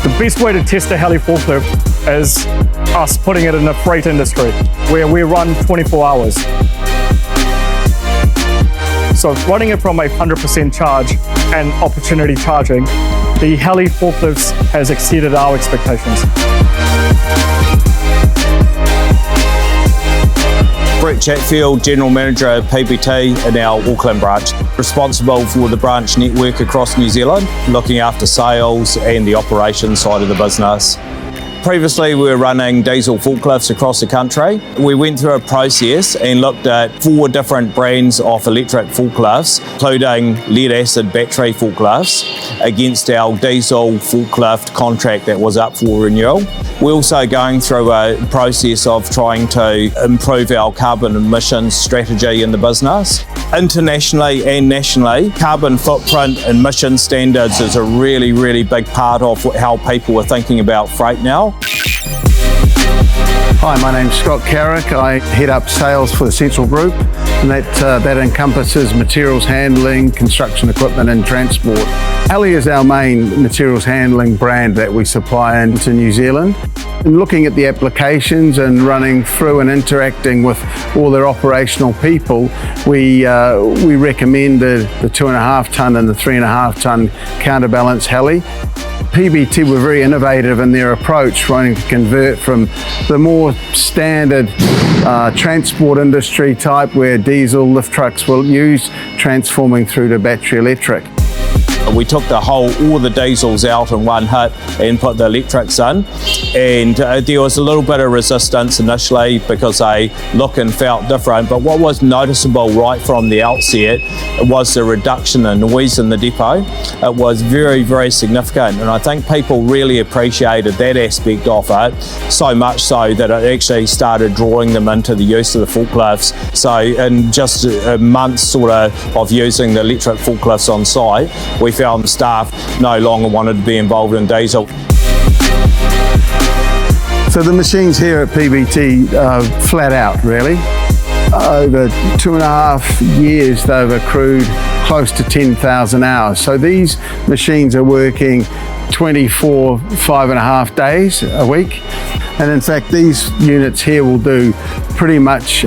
The best way to test a Heli forklift is us putting it in the freight industry, where we run 24 hours. So running it from a 100% charge and opportunity charging, the Heli forklifts has exceeded our expectations. Brett Chatfield, General Manager at PBT in our Auckland branch, responsible for the branch network across New Zealand, looking after sales and the operations side of the business. Previously, we were running diesel forklifts across the country. We went through a process and looked at 4 different brands of electric forklifts, including lead-acid battery forklifts, against our diesel forklift contract that was up for renewal. We're also going through a process of trying to improve our carbon emissions strategy in the business. Internationally and nationally, carbon footprint emission standards is a really, really big part of how people are thinking about freight now. Hi, my name's Scott Carrick. I head up sales for the Central Group, and that encompasses materials handling, construction equipment and transport. Heli is our main materials handling brand that we supply into New Zealand. And looking at the applications and running through and interacting with all their operational people, we recommended the 2.5 tonne and the 3.5 tonne counterbalance Heli. PBT were very innovative in their approach, trying to convert from the more standard transport industry type where diesel lift trucks were used, transforming through to battery electric. We took all the diesels out in one hit and put the electrics in, and there was a little bit of resistance initially because they look and felt different, but what was noticeable right from the outset was the reduction in noise in the depot. It was very, very significant, and I think people really appreciated that aspect of it, so much so that it actually started drawing them into the use of the forklifts. So in just a month of using the electric forklifts on site, we found staff no longer wanted to be involved in diesel. So the machines here at PBT are flat out, really. Over 2.5 years, they've accrued close to 10,000 hours. So these machines are working 24 5.5 days a week. And in fact, these units here will do pretty much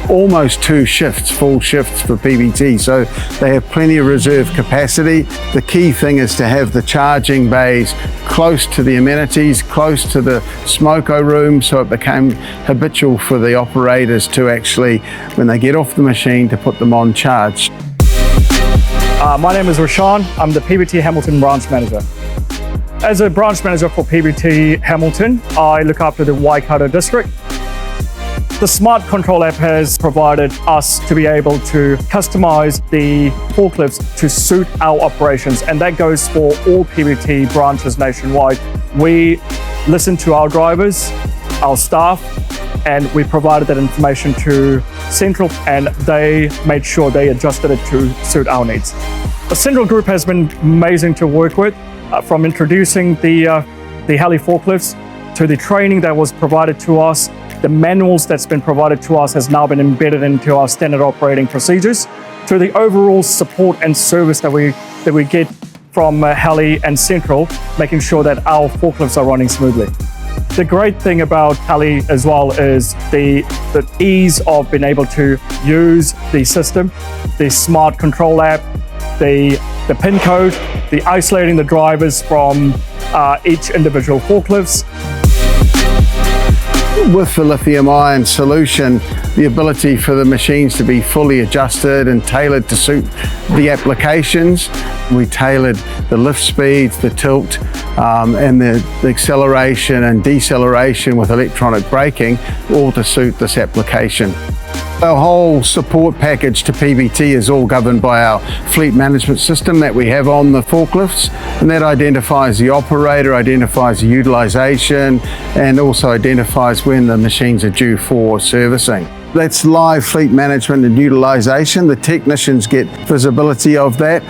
almost 2 shifts, full shifts for PBT. So they have plenty of reserve capacity. The key thing is to have the charging bays close to the amenities, close to the smoko room, so it became habitual for the operators to actually, when they get off the machine, to put them on charge. My name is Rashawn. I'm the PBT Hamilton branch manager. As a branch manager for PBT Hamilton, I look after the Waikato district. The Smart Control app has provided us to be able to customize the forklifts to suit our operations, and that goes for all PBT branches nationwide. We listen to our drivers, our staff, and we provided that information to Central, and they made sure they adjusted it to suit our needs. The Central Group has been amazing to work with, from introducing the Heli forklifts to the training that was provided to us. The manuals that's been provided to us has now been embedded into our standard operating procedures, to the overall support and service that we get from Heli and Central, making sure that our forklifts are running smoothly. The great thing about Heli as well is the ease of being able to use the system, the Smart Control app, the PIN code, the isolating the drivers from each individual forklifts. With the lithium-ion solution, the ability for the machines to be fully adjusted and tailored to suit the applications. We tailored the lift speeds, the tilt, and the acceleration and deceleration with electronic braking, all to suit this application. Our whole support package to PBT is all governed by our fleet management system that we have on the forklifts, and that identifies the operator, identifies the utilisation, and also identifies when the machines are due for servicing. That's live fleet management and utilisation. The technicians get visibility of that,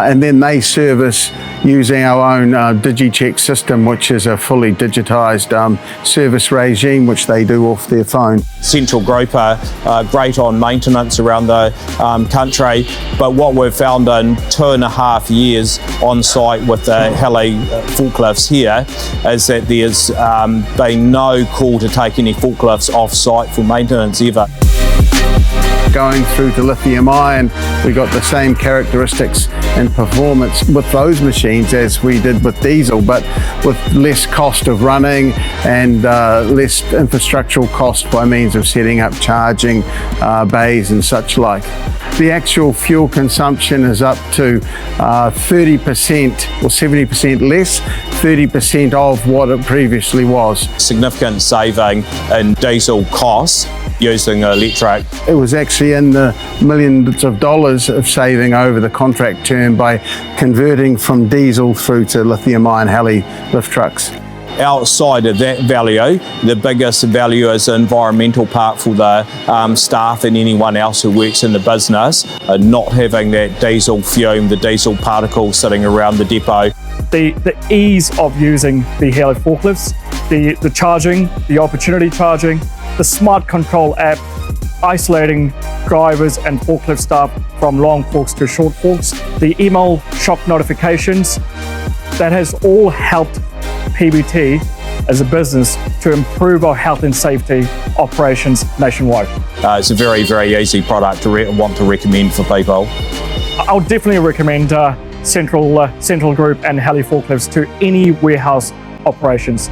and then they service using our own DigiCheck system, which is a fully digitised service regime, which they do off their phone. Central Group are great on maintenance around the country, but what we've found in 2.5 years on site with the Heli forklifts here is that there's been no call to take any forklifts off site for maintenance ever. Going through to lithium-ion, we got the same characteristics and performance with those machines as we did with diesel, but with less cost of running and less infrastructural cost by means of setting up charging bays and such like. The actual fuel consumption is up to 30% or 70% less, 30% of what it previously was. Significant saving in diesel costs using electric. It was actually in the millions of dollars of saving over the contract term by converting from diesel through to lithium-ion Heli lift trucks. Outside of that value, the biggest value is the environmental part for the staff and anyone else who works in the business, not having that diesel fume, the diesel particles sitting around the depot. The ease of using the Heli forklifts, the charging, the opportunity charging, the smart control app, isolating drivers and forklift staff from long forks to short forks, the email shock notifications, that has all helped PBT as a business to improve our health and safety operations nationwide. It's a very, very easy product to want to recommend for people. I'll definitely recommend Central Group and Heli forklifts to any warehouse operations.